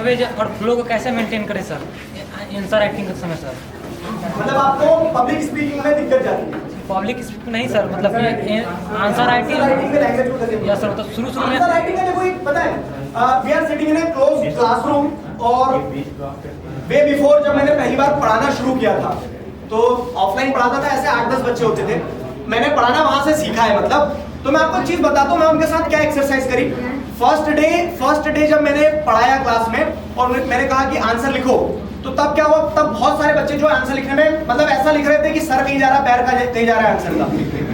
Language और flow को कैसे मेंटेन करें सर आंसर राइटिंग के समय सर? मतलब आपको पब्लिक स्पीकिंग में दिक्कत जाती है? पब्लिक स्पीकिंग नहीं सर, मतलब आंसर राइटिंग में लैंग्वेज को कैसे? या सर मतलब शुरू में आंसर राइटिंग का देखो एक पता है, we are sitting in a close classroom, और वे बिफोर जब मैंने पहली बार पढ़ाना शुरू किया था तो ऑफलाइन पढ़ाता था, ऐसे 8-10 बच्चे होते थे, मैंने पढ़ाना वहां से सीखा है मतलब। तो मैं आपको एक चीज बताता हूँ, मैं उनके साथ क्या एक्सरसाइज करी। फर्स्ट डे जब मैंने पढ़ाया क्लास में और मैंने कहा कि आंसर लिखो, तो तब क्या हुआ, तब बहुत सारे बच्चे जो आंसर लिखने में मतलब ऐसा लिख रहे थे कि सर कहीं जा रहा, पैर का कहीं जा रहा है आंसर का।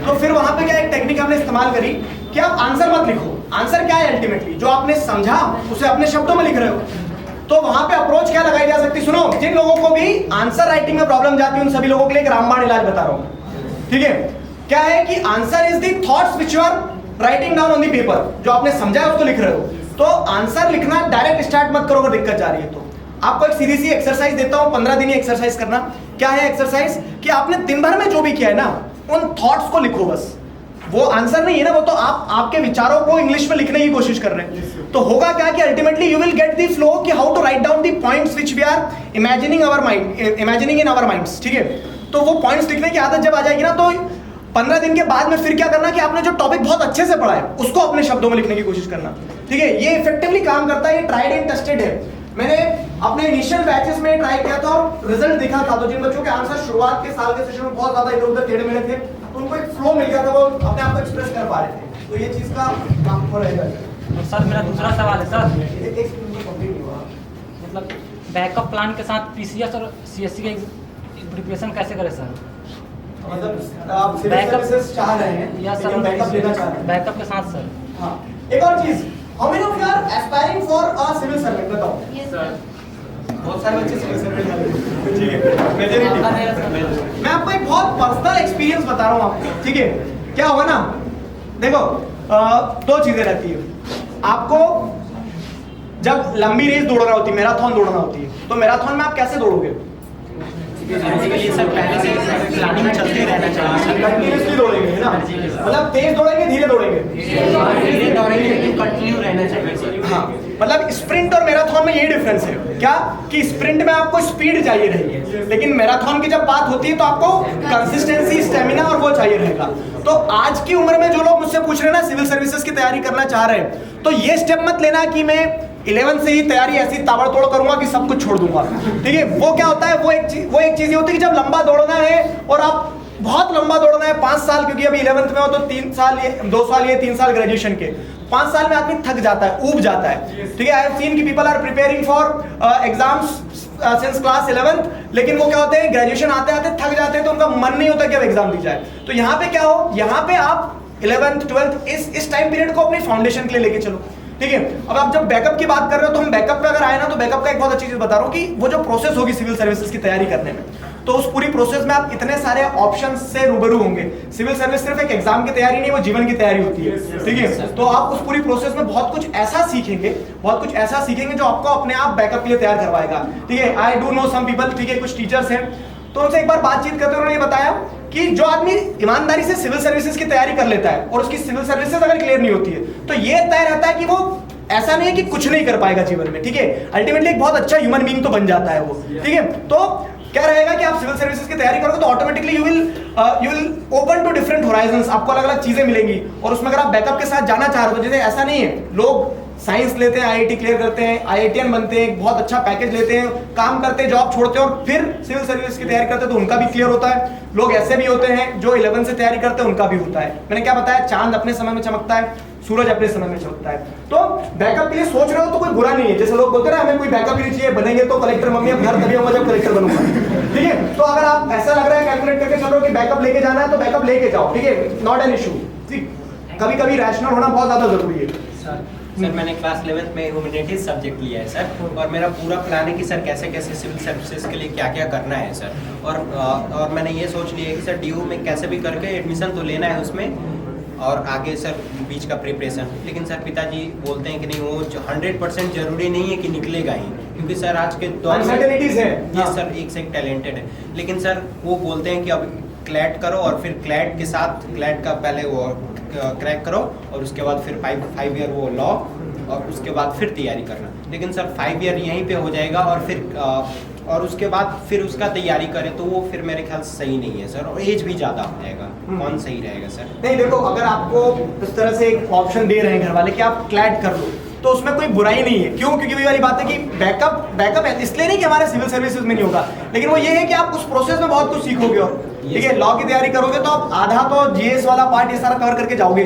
तो फिर वहां पे क्या एक टेक्निक हमने इस्तेमाल करी कि आप आंसर मत लिखो, आंसर क्या है अल्टीमेटली जो आपने समझा उसे अपने शब्दों में लिख रहे हो। तो वहां पे अप्रोच क्या लगाई जा सकती, सुनो, जिन लोगों को भी आंसर राइटिंग में प्रॉब्लम जाती है उन सभी लोगों के लिए एक रामबाण इलाज बता रहा हूं, ठीक है? क्या है कि answer is the thoughts which you are writing down on the paper, जो आपने समझा है उसको लिख रहे हो। तो आंसर लिखना डायरेक्ट स्टार्ट मत करो अगर दिक्कत जा रही है तो। आपको एक सीधी सी एक्सरसाइज देता हूं, 15 दिन एक्सरसाइज करना। क्या है एक्सरसाइज कि आपने दिन भर में जो भी किया है ना उन थॉट्स को लिखो बस। वो आंसर नहीं है ना, वो तो आपके विचारों को इंग्लिश में लिखने की कोशिश कर रहे हैं। तो होगा क्या कि ultimately you will get the flow कि how to write down the points which we are imagining in our minds, ठीक है? तो वो पॉइंट्स लिखने की आदत जब आ जाएगी ना, तो 15 दिन के बाद में फिर क्या करना कि आपने जो टॉपिक बहुत अच्छे से पढ़ा है उसको अपने शब्दों में लिखने की कोशिश करना, ठीक है? ये इफेक्टिवली काम करता है, ये ट्राइड एंड टेस्टेड है। मैंने अपने इनिशियल बैचेस में ट्राई किया था और रिजल्ट देखा था। तो जिन बच्चों के आंसर शुरुआत के साल के सेशन में बहुत ज्यादा इधर उधर टेढ़े मेढ़े थे, तो उनको एक फ्लो मिल गया था, वो अपने आप को एक्सप्रेस कर पा रहे थे। तो ये चीज का काम हो रहेगा। और सर मेरा दूसरा सवाल है सर, मतलब बैकअप प्लान के साथ पीसीएस और सीएससी के प्रिपरेशन कैसे करें सर? मतलब आप बैकअप चाह रहे हैं या सर बैकअप लेना चाह रहे हैं? बैकअप के साथ सर। हाँ, एक और चीज, how many of you are aspiring for a civil servant? बताओ। Yes sir. बहुत सारे बच्चे सिविल सर्वेंट हैं, ठीक है? मेजॉरिटी। मैं आपको एक बहुत पर्सनल एक्सपीरियंस बता रहा हूँ आपको, ठीक है? क्या होगा ना, देखो दो चीजें रहती है। आपको जब लंबी रेस दौड़ना होती है, मैराथन दौड़ना होती है, तो मैराथन में आप कैसे दौड़ोगे? सर पहले से प्लानिंग चलते रहना चाहिए, कंटिन्यूअसली दौड़ेंगे, है ना? मतलब तेज दौड़ेंगे, धीरे दौड़ेंगे? धीरे दौड़ेंगे लेकिन कंटिन्यू रहना चाहिए। हाँ, मतलब स्प्रिंट और मैराथन में यही डिफरेंस है क्या कि स्प्रिंट में आपको स्पीड चाहिए रहेगी, लेकिन मैराथन की जब बात होती है तो आपको कंसिस्टेंसी, स्टेमिना और वो चाहिए रहेगा। तो आज की उम्र में जो लोग मुझसे पूछ रहे हैं ना सिविल सर्विसेज की तैयारी करना चाह रहे हैं, तो ये स्टेप मत लेना कि मैं 11 से ही तैयारी ऐसी ताबड़तोड़ करूंगा कि सब कुछ छोड़ दूंगा, ठीक है? वो क्या होता है, वो एक चीज होती है कि जब लंबा दौड़ना है और आप बहुत लंबा दौड़ना है 5 साल, क्योंकि अभी 11th में हो तो 3 साल ये 2 साल ये 3 साल ग्रेजुएशन के, 5 साल में आदमी थक जाता है, ऊब जाता है, ठीक है? आई हैव सीन कि people are preparing for exams since class 11th, लेकिन वो क्या होते हैं ग्रेजुएशन आते आते थक जाते हैं, तो उनका मन नहीं होता कि अब एग्जाम दी जाए। तो यहाँ पे क्या हो, यहाँ पे आप 11th 12th इस टाइम पीरियड को अपनी फाउंडेशन के लिए लेके चलो, ठीक है? अब आप जब बैकअप की बात कर रहे हो तो हम बैकअप पे अगर आए ना, तो बैकअप का एक बहुत अच्छी चीज बता रहा हूँ कि वो जो प्रोसेस होगी सिविल सर्विसेज की तैयारी करने में, तो उस पूरी प्रोसेस में आप इतने सारे ऑप्शंस से रूबरू होंगे। सिविल सर्विस सिर्फ एक एग्जाम की तैयारी नहीं, वो जीवन की तैयारी होती है, ठीक है? तो आप उस पूरी प्रोसेस में बहुत कुछ ऐसा सीखेंगे जो आपको अपने आप बैकअप के लिए तैयार करवाएगा, ठीक है? I do know some people, ठीक है, कुछ टीचर्स हैं, तो उनसे एक बार बातचीत करते हुए उन्होंने ये बताया कि जो आदमी ईमानदारी से सिविल सर्विसेज की तैयारी कर लेता है और उसकी सिविल सर्विसेज अगर क्लियर नहीं होती है, तो ये तय रहता है कि वो ऐसा नहीं है कि कुछ नहीं कर पाएगा जीवन में, ठीक है? अल्टीमेटली एक बहुत अच्छा ह्यूमन बीइंग तो बन जाता है वो, ठीक है? तो क्या रहेगा कि आप सिविल सर्विसेज की तैयारी करोगे तो automatically you will open to different horizons, आपको अलग अलग चीजें मिलेंगी। और उसमें अगर आप बैकअप के साथ जाना चाह रहे हो तो जैसे ऐसा नहीं है, लोग साइंस लेते हैं, आईआईटी क्लियर करते हैं, आईआईटीएन बनते हैं, बहुत अच्छा पैकेज लेते हैं, काम करते हैं, जॉब छोड़ते हैं और फिर सिविल सर्विस की तैयारी करते हैं, तो उनका भी क्लियर होता है। लोग ऐसे भी होते हैं जो 11 से तैयारी करते हैं, उनका भी होता है। मैंने क्या बताया, चांद अपने समय में चमकता है, सूरज अपने समय में चमकता है। तो बैकअप के लिए सोच रहे हो तो कोई बुरा नहीं है, जैसे लोग बोलते हैं ना हमें कोई बैकअप ही नहीं चाहिए, बनेंगे तो कलेक्टर, मम्मी अब घर तभी होगा जब कलेक्टर बनूंगा, ठीक है? तो अगर आप ऐसा लग रहा है कैलकुलेट करके चलो कि बैकअप लेके जाना है तो बैकअप लेके जाओ, ठीक है? नॉट एन इशू, ठीक? कभी कभी रैशनल होना बहुत ज्यादा जरूरी है। सर मैंने क्लास 11th में ह्यूमैनिटीज सब्जेक्ट लिया है सर, और मेरा पूरा प्लान है कि सर कैसे कैसे सिविल सर्विसेज के लिए क्या क्या करना है सर, और मैंने ये सोच लिया है कि सर डीयू में कैसे भी करके एडमिशन तो लेना है उसमें, और आगे सर बीच का प्रिपरेशन। लेकिन सर पिताजी बोलते हैं कि नहीं, वो 100% जरूरी नहीं है कि निकलेगा ही, क्योंकि सर आज के दौर में ये सर एक से एक टैलेंटेड है, लेकिन सर वो बोलते हैं कि अब क्लैट करो और फिर क्लैट के साथ क्लैट का पहले वो क्रैक करो और उसके बाद फिर 5 ईयर वो लॉ और उसके बाद फिर तैयारी करना। लेकिन सर 5 ईयर यहीं पे हो जाएगा और फिर और उसके बाद फिर उसका तैयारी करें तो वो फिर मेरे ख्याल से सही नहीं है सर, और एज भी ज़्यादा हो जाएगा। कौन सही रहेगा सर? नहीं देखो, अगर आपको इस तरह से एक ऑप्शन दे रहे हैं घर वाले कि आप क्लैट कर लो, तो उसमें कोई बुराई नहीं है। क्यों? क्योंकि वही वाली बात है कि बैकअप है, इसलिए नहीं कि हमारे सिविल सर्विसेज में नहीं होगा, लेकिन वो ये है कि आप उस प्रोसेस में बहुत कुछ सीखोगे। और ठीक है, लॉ की तैयारी करोगे तो आप आधा तो जीएस वाला पार्ट ये सारा कवर करके जाओगे।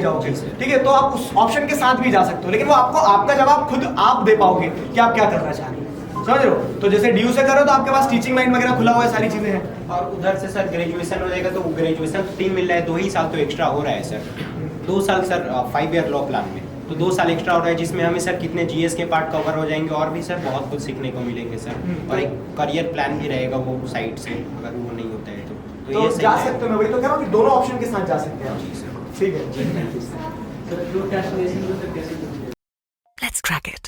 ठीक है, तो आप उस ऑप्शन के साथ भी जा सकते हो, लेकिन वो आपको आपका जवाब खुद आप दे पाओगे कि आप क्या करना चाह रहे हैं। समझ रहे हो? तो जैसे ड्यू से करो तो आपके पास टीचिंग लाइन वगैरह खुला हुआ है, सारी चीजें हैं। और उधर से सर ग्रेजुएशन हो जाएगा तो ग्रेजुएशन 3 मिल रहा है, 2 ही साल तो एक्स्ट्रा हो रहा है सर। 2 साल सर 5 ईयर लॉ प्लान में, तो 2 साल एक्स्ट्रा हो रहा है, जिसमें हमें सर कितने जीएस के पार्ट कवर हो जाएंगे और भी सर बहुत कुछ सीखने को मिलेंगे सर। और एक करियर प्लान भी रहेगा वो साइड से, अगर वो नहीं होता है तो ये सही जा रहेगा। सकते हो। मैं वही तो कह रहा हूँ कि दोनों ऑप्शन के साथ जा सकते हैं। जी सर। ठीक है। Let's crack it.